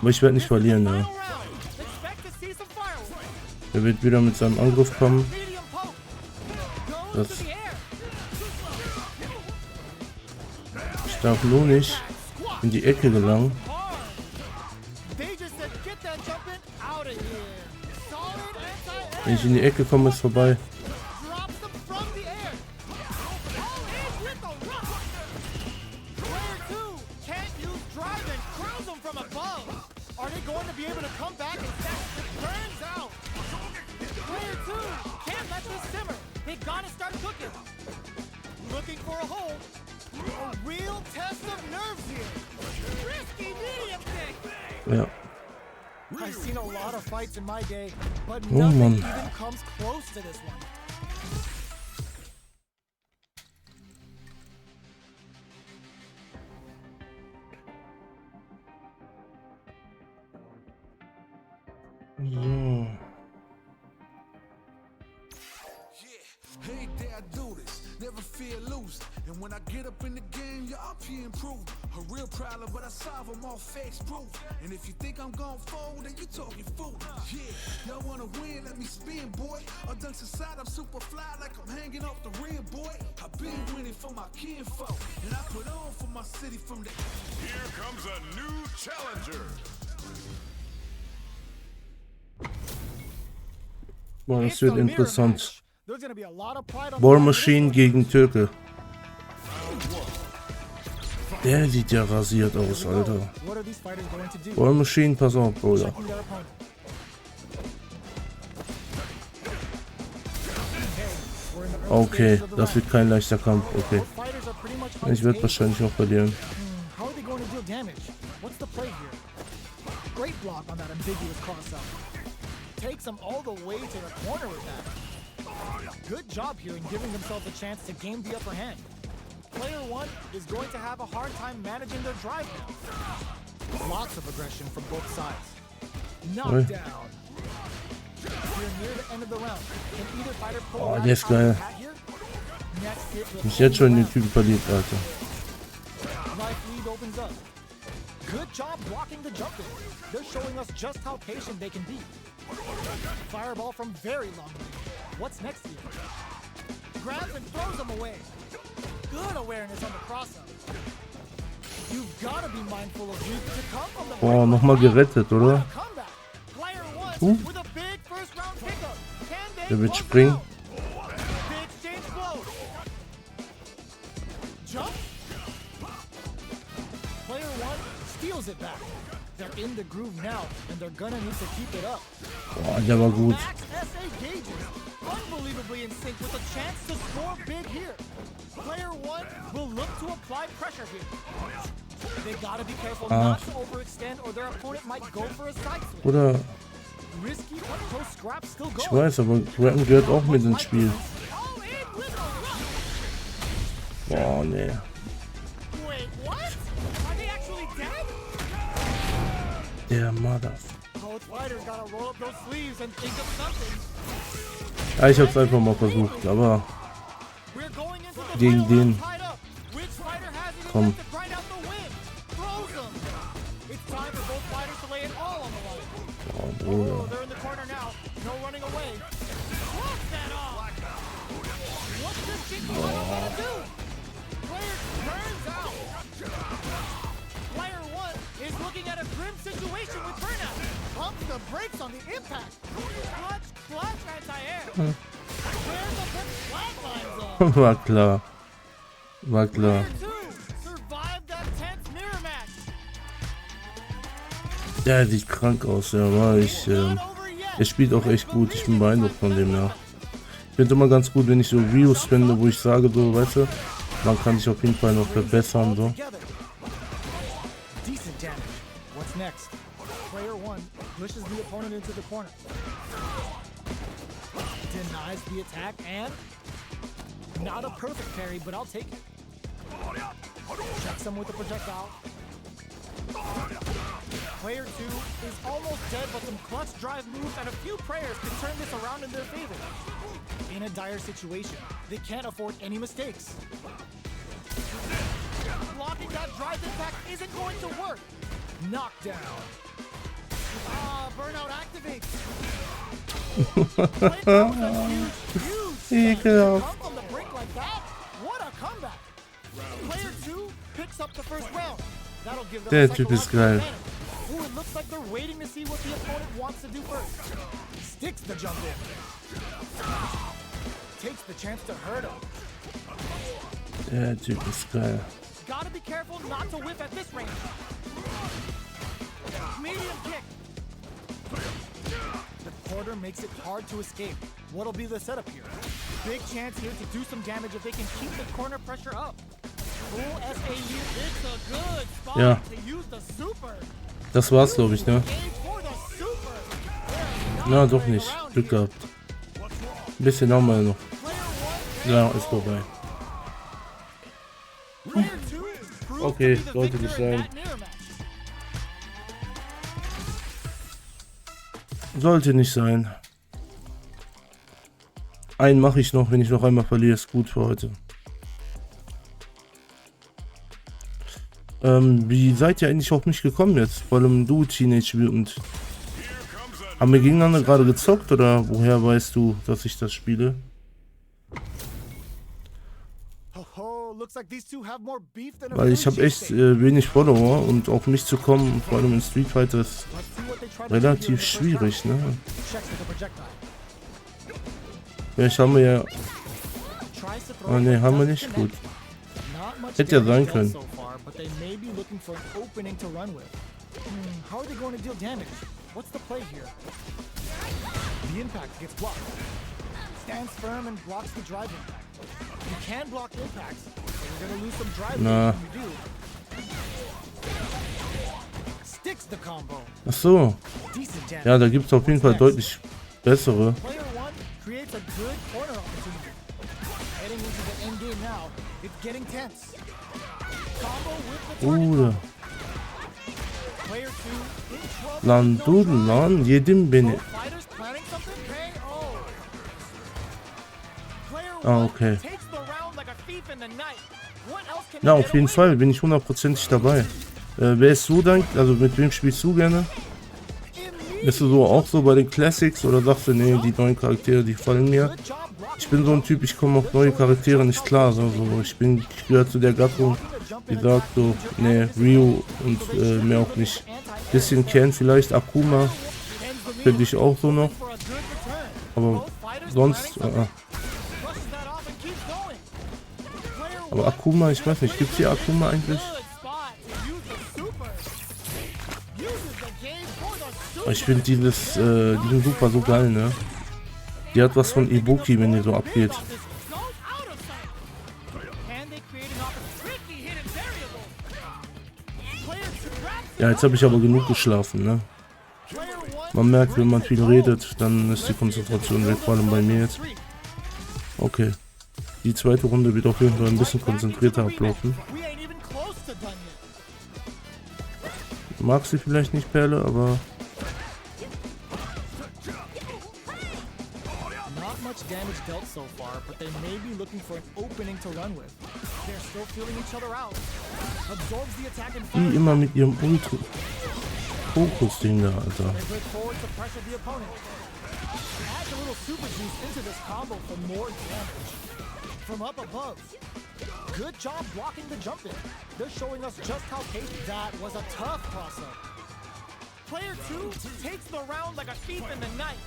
Aber ich werde nicht verlieren, ja. Final round. Expect to see some fireworks. Er wird wieder mit seinem Angriff kommen. Medium poke. Goes Das, to the air. ich darf nur nicht in die Ecke gelangen. They just said get that jump in out of here. Solid anti-air. Wenn ich in die Ecke komme, ist vorbei. Drops them from the air. All in with the rock. Player 2 can't use drive and crown them from above. Are they going to be able to come back and stack? It burns out. Player 2 can't let this simmer. They gotta start cooking. Looking for a hole. A real test of nerves here. Risky medium kick. Ja. I've seen a lot of fights in my day, but Oh, nothing Mann. even comes close to this one. So. Hey, there I do this, never feel loose. And when I get up in the game, your RP improve. A real problem, but I solve them all facts proof. And if you think I'm gon' fold, then you talking fool. Yeah, y'all wanna win, let me spin, boy. All dunks aside, I'm super fly like I'm hanging off the rim, boy. I've been winning for my kinfolk, and I put on for my city from the... Here comes a new challenger. Boah, das It's wird a mirror interessant. match. There's gonna be a lot of pride on War the line for this Machine one. gegen Türke. Der sieht ja rasiert aus, Alter. What are these fighters going to do? War Machine, pass auf, Bruder. Checking their opponent. We're in the early Okay, stages of the das round. wird kein leichter Kampf. Okay. Both fighters are pretty much Ich werde unscathed. wahrscheinlich noch verlieren. How are they going to deal damage? What's the play here? Great block on that ambiguous cross-out. Takes them all the way to the corner with that. Good job here in giving themselves a chance to gain the upper hand. Player 1 is going to have a hard time managing their drive now. Lots of aggression from both sides. Knockdown. We're near the end of the round. Can either fighter pull Oh, a der ist rabbit out of geil. the hat here? Next hit will Mich jetzt schon in hold den Typen verliebt, Alter. Life lead opens up. Good job blocking the jump in. They're showing us just how patient they can be. Fireball from very long range. What's next here? Grabs and throws them away. Good awareness on the cross-up. You've got to be mindful of you to come from the Boah, nochmal gerettet, oder? comeback. Player 1 with a big first round pickup. Can they Der wird close it springen. out? They exchange blows. Jump. Player 1 steals it back. They're in the groove now, and they're gonna need to keep it up. Boah, der war gut. Max SA gauges, unbelievably in sync with a chance to score big here. Player 1 will look to apply pressure here. They gotta be careful not to overextend, or their opponent might go for a side switch. Oder, Risky up-close scrap still ich going. weiß, aber Grappen gehört auch mit ins Spiel. All in with a rush. Boah, nee. Wait, what? Are they actually dead? Der Mother. Both fighters gotta roll up those sleeves and think of something. Ja, ich hab's einfach mal versucht, aber We're going into the gegen final round den. tied up. Which fighter has it in Komm. them to grind out the win? Throws them. It's time for both fighters to lay it all on the line. Oh, Oh, Bruder. they're in the corner now. No running away. Block that off. What's this chick gonna do? Player turns out. Player 1 is looking at a grim situation with burnout. Pumps the brakes on the impact. Clutch, anti-air. Where's the flatline zone? War klar. War klar. Player 2 survived that tense mirror match. Der sieht krank aus, ja, war ich. Not over yet. Er spielt auch echt gut, ich bin beeindruckt von dem, ja. Ich finde immer ganz gut, wenn ich so Reviews finde, wo ich sage, so, weißt du, man kann sich auf jeden Fall noch verbessern, so. Decent damage. What's next? Player 1 pushes the opponent into the corner. Denies the attack and not a perfect parry, but I'll take it. Checks him with a projectile. Player 2 is almost dead, but some clutch drive moves and a few prayers can turn this around in their favor. In a dire situation, they can't afford any mistakes. Blocking that drive impact isn't going to work. Knockdown. Ah, burnout activates. That was a huge Ekelhaft. come from the brink like that. What a comeback. Player 2 picks up the first round. That'll give them Der a Typ ist psychological geil. advantage. Ooh, it looks like they're waiting to see what the opponent wants to do first. Sticks the jump in. Takes the chance to hurt him. Der Typ ist geil. Gotta be careful not to whiff at this range. Medium kick. The quarter makes it hard to escape. What'll be the setup here? Big chance here to do some damage if they can keep the corner pressure up. Full SAU. It's a good spot Ja. to use the super. Das war's, glaube ich, ne? Game for the super. Na, doch nicht. Glück gehabt. Ein bisschen haben wir noch. Ja, ist vorbei. Okay, sollte nicht sein. Sollte nicht sein. Einen mache ich noch, wenn ich noch einmal verliere, ist gut für heute. Wie seid ihr eigentlich auf mich gekommen jetzt? Vor allem du, Teenage Mutant. Haben wir gegeneinander gerade gezockt oder woher weißt du, dass ich das spiele? Weil ich habe echt wenig Follower und auf mich zu kommen, vor allem in Streetfighter, ist relativ schwierig, ne? Vielleicht haben wir ja... Ah ne, haben wir nicht, gut. Hätte ja sein können. How are they going to deal damage? What's the play here? The impact gets blocked. Stands firm and blocks the drive impact. You can block impacts, but you're going to lose some drive Na. when you do. Sticks the combo. Ach so. Decent damage. Ja, da gibt es auf jeden Fall deutlich bessere. Player 1 creates a good corner opportunity. Heading into the end game now. It's getting tense. Combo with the target. Bruder. Player 2 in trouble. Lan dur lan, yedim beni. Both fighters planning something? KO. Player Ah, 1 okay. takes the round like a thief in the night. What else can Ja, they auf get jeden away Fall bin ich 100%ig dabei. Wer ist so dank, also mit wem spielst du gerne? with? Bist du so auch so bei den Classics oder sagst du, nee, die neuen Charaktere, die gefallen mir? Good job blocking. Ich bin so ein Typ, ich komme auf neue Charaktere nicht klar. Also ich gehöre zu der Gattung, die sagt so, nee, Ryu und mehr auch nicht. Bisschen Ken vielleicht, Akuma, finde ich auch so noch. For a good return. Aber sonst, Flushes that off and keeps going. Player aber Akuma, ich weiß nicht, gibt es hier Akuma eigentlich? good spot to use the super. Uses the game for the super. Ich finde diesen Super so geil, ne? Die hat was von Ibuki, wenn die so abgeht. Goes out of sight. Can they create an tricky hidden variable? Player 2 grabs Ja, jetzt habe ich aber genug geschlafen, ne? player 1. Man merkt, wenn man viel redet, dann ist die Konzentration weg, vor allem bei mir jetzt. Okay. Die zweite Runde wird auf jeden Fall ein bisschen konzentrierter ablaufen. We ain't even close to mag sie vielleicht nicht, Perle, aber Not much damage dealt so far, but they may be looking for an opening to run with. They're still feeling each other out. Absorbs the attack and die immer mit ihrem Ultra-Fokus-Ding da, Alter. They break forward to pressure the opponent. Adds a little super juice into this combo for more damage. From up above. Good job blocking the jump in. They're showing us just how patient. That was a tough cross-up. Player 2 takes the round like a thief in the night.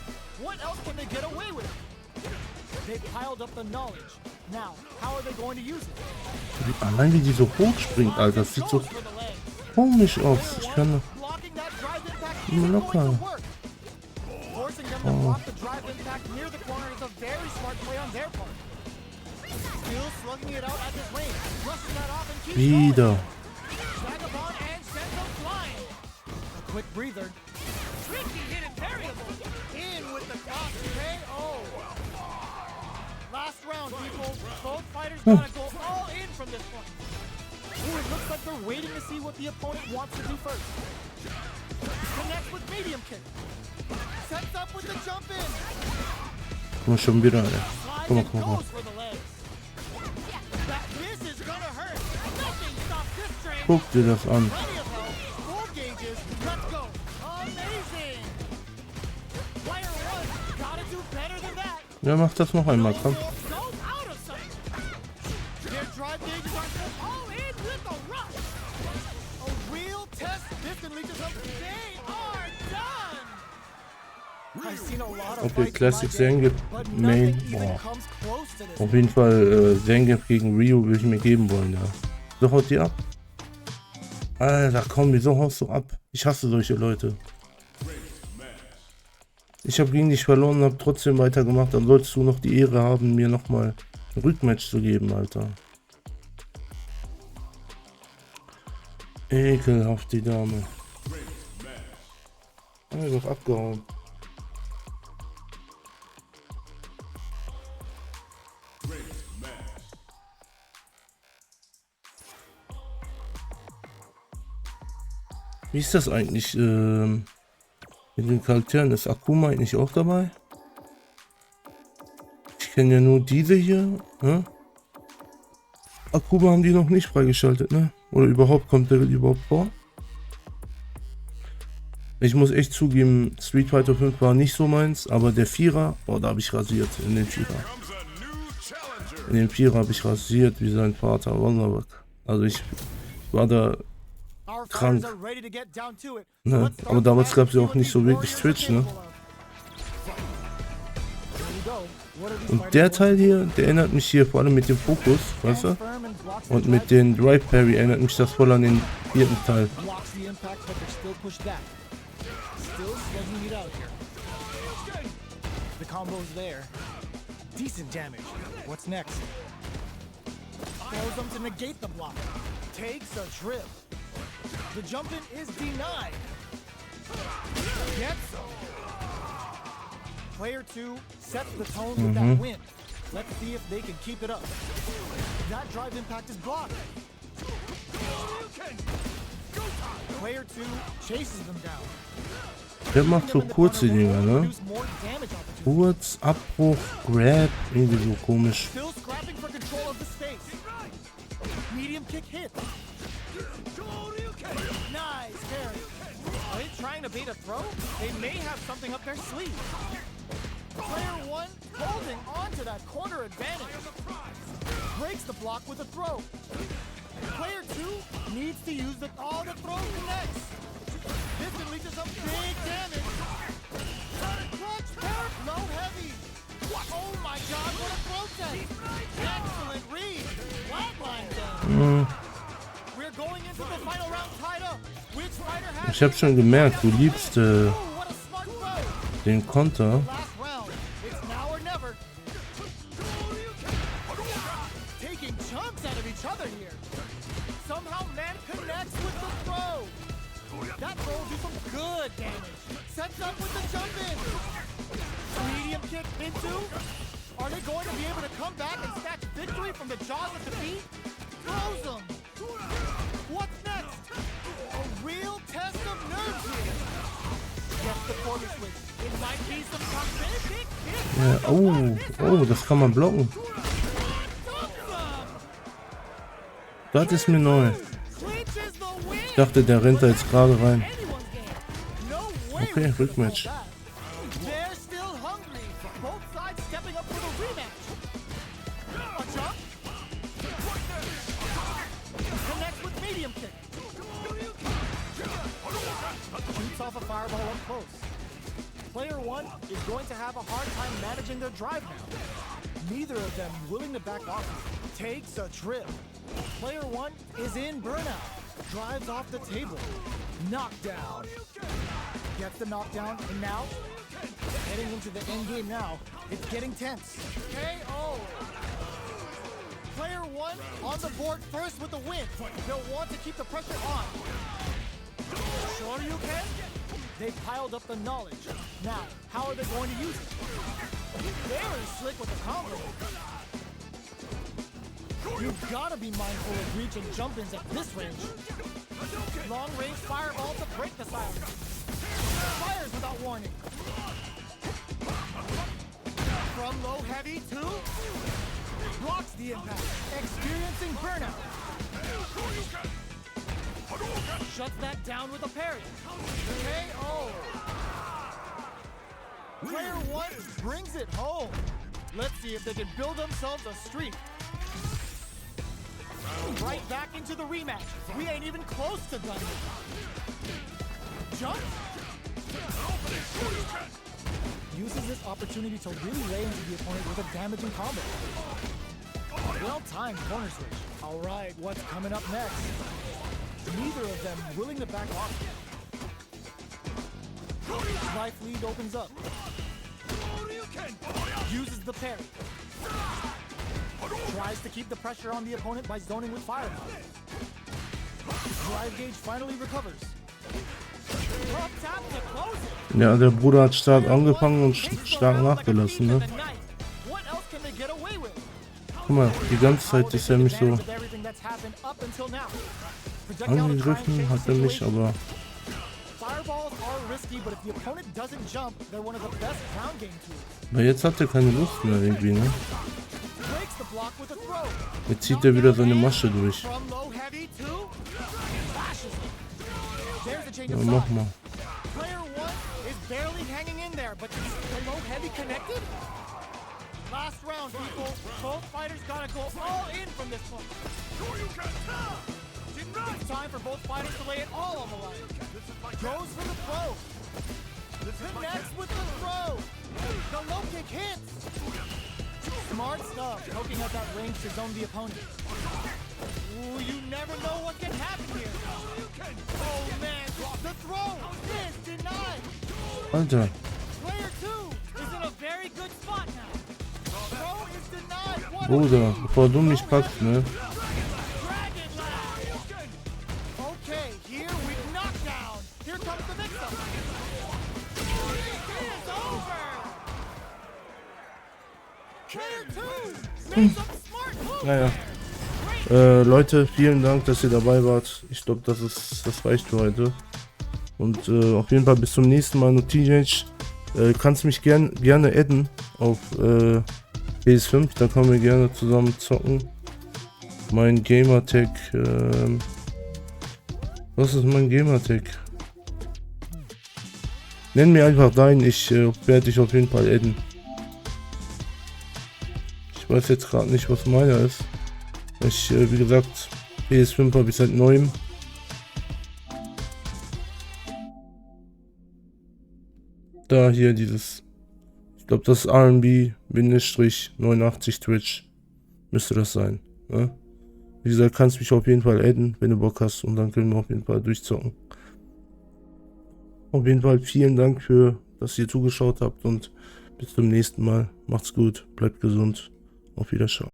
What else can they get away with? They piled up the knowledge. Now, how are they going to use it? Allein wie die so hoch springt, Alter, das sieht so komisch aus. Ich kann Blocking that drive impact immer isn't locker. going to work. Forcing them to block the drive impact near the corner is a very smart play on their part. Still slugging it out at this range. Brushing that off and keeps Wieder. going. Vagabond and sends them flying. A quick breather. Tricky hidden variable. In with the cross KO. Last round, people. Both fighters gotta go all in from this point. Ooh, it looks like they're waiting to see what the opponent wants to do first. Connects with medium kick. Sets up with the jump in. Guck mal, schon wieder, ey. Guck mal, Slides guck and mal. goes for the legs. This is gonna hurt. Nothing stops this train. Guck dir das an. Plenty of help. 4 gauges. Let's go. Amazing. Player 1 gotta do better than that. Ja, mach das noch einmal, komm. Goes out of sight. Their drive gauges are all in with a rush. A real test. This can lead to something. They are done. I've seen a lot of Okay, fights Classic in my day, Zangief but Main. nothing even Boah. comes close to this. Auf jeden Fall Zangief gegen Ryu würde ich mir geben wollen, ja. So, haut die ab. Alter, komm, wieso haust du ab? Ich hasse solche Leute. Ich habe gegen dich verloren und habe trotzdem weitergemacht. Dann solltest du noch die Ehre haben, mir nochmal ein Rückmatch zu geben, Alter. Ekelhaft, die Dame. Einfach abgehauen. Wie ist das eigentlich mit den Charakteren? Ist Akuma eigentlich auch dabei? Ich kenne ja nur diese hier. Ne? Akuma haben die noch nicht freigeschaltet, ne? Oder überhaupt, kommt der überhaupt vor? Ich muss echt zugeben, Streetfighter 5 war nicht so meins, aber der Vierer, oh, da habe ich rasiert, in den Vierer. Comes a new challenger. In den Vierer habe ich rasiert wie sein Vater, Wunderback. Also ich war da Our krank. fighters are ready to get down to it. Ne? Let's start Aber damals the gab es ja match auch and nicht so see what wirklich these Twitch, ne? warriors are capable of. Here we go. What are these Und fighters der going Teil to hier, der erinnert mich hier vor allem mit dem Fokus, weißt du? stand firm and blocks the Und drive, mit den Drive Parry erinnert mich das voll an den vierten Teil. blocks the impact, but they're still pushed back. Still slugging it out here. The combo's there. Decent damage. What's next? Throws them to negate the block. Takes a trip. The jump in is denied. Gets him. Player 2 sets the tone with that win. Let's see if they can keep it up. That drive impact is blocked. Player 2 chases them down. Der macht so kurze Dinger, ne? Produce more damage opportunities. Kurz, Abbruch, Grab, irgendwie so komisch. Still scrapping for control of the space. Medium kick hit. Nice parry. Are they trying to bait a throw? They may have something up their sleeve. Player 1 holding on to that corner advantage. Breaks the block with a throw. Player 2 needs to use the throw connects. This can lead to some big damage. Clutch parry, low heavy. Oh my god, what a throw test. Excellent read. Flatline down. We're going into the final round tied up. Which fighter has Ich habe schon gemerkt, du liebst Ooh, what a smart throw. den Konter. Last round. It's now or never. Taking chunks out of each other here. Somehow man connects with the throw. That throw will do some good damage. Sets up with the jump in. Medium kick into. Are they going to be able to come back and snatch victory from the jaws of defeat? Throws them. What's next? A real test of Ja, oh, das kann man blocken. Das ist mir neu. Ich dachte, der rennt da jetzt gerade rein. Okay, Rückmatch. Off a fireball up close. Player one is going to have a hard time managing their drive now. Neither of them willing to back off. Takes a trip. Player one is in burnout. Drives off the table. Knockdown. Gets the knockdown, and now, heading into the end game now, it's getting tense. KO. Player one on the board first with the win. They'll want to keep the pressure on. Sure you can? They piled up the knowledge. Now, how are they going to use it? Very slick with the combo. You've got to be mindful of reach and jump-ins at this range. Long-range fireball to break the silence. Fires without warning. From low heavy to... blocks the impact. Experiencing burnout. Shuts that down with a parry. KO. Player one brings it home. Let's see if they can build themselves a streak. Right back into the rematch. We ain't even close to done yet. Jump. Uses this opportunity to really lay into the opponent with a damaging combo. Well-timed corner switch. All right, what's coming up next? Neither of them willing to back off. Life lead opens up. Uses the parry. Tries to keep the pressure on the opponent by zoning with fireball. Drive gauge finally recovers. Drop tap to close it. Ja, der Bruder hat stark angefangen und stark nachgelassen, ne? What else can they get away with? Guck mal, die ganze Zeit ist er mich so angegriffen, hat er mich, aber... Aber jetzt hat er keine Lust mehr irgendwie, ne? Jetzt zieht er wieder seine Masche durch. Ja, mach mal. Last round, people. Both fighters gotta go all in from this point. It's time for both fighters to lay it all on the line. Goes for the throw. Connects with the throw. The low kick hits. Smart stuff, poking out that range to zone the opponent. Ooh, you never know what can happen here. Oh man, the throw is denied. Alter. Player two is in a very good spot now. Throw is denied. Bruder, bevor du mich packst, ne? Okay, here we knock down. Here comes the mix-up. It's over. Player two made some smart moves. Naja. Leute, vielen Dank, dass ihr dabei wart. Ich glaube, das reicht für heute. Und auf jeden Fall bis zum nächsten Mal. Und Teenage, kannst mich gerne adden auf PS5. Da können wir gerne zusammen zocken. Mein Gamertag. Was ist mein Gamertag? Nenn mir einfach deinen. Ich werde dich auf jeden Fall adden. Ich weiß jetzt gerade nicht, was meiner ist. Ich, wie gesagt, PS5 habe ich seit neuem. Da hier dieses, ich glaube das ist RB-89 Twitch. Müsste das sein. Ne? Wie gesagt, kannst mich auf jeden Fall adden, wenn du Bock hast. Und dann können wir auf jeden Fall durchzocken. Auf jeden Fall vielen Dank für, dass ihr zugeschaut habt. Und bis zum nächsten Mal. Macht's gut, bleibt gesund. Auf Wiedersehen.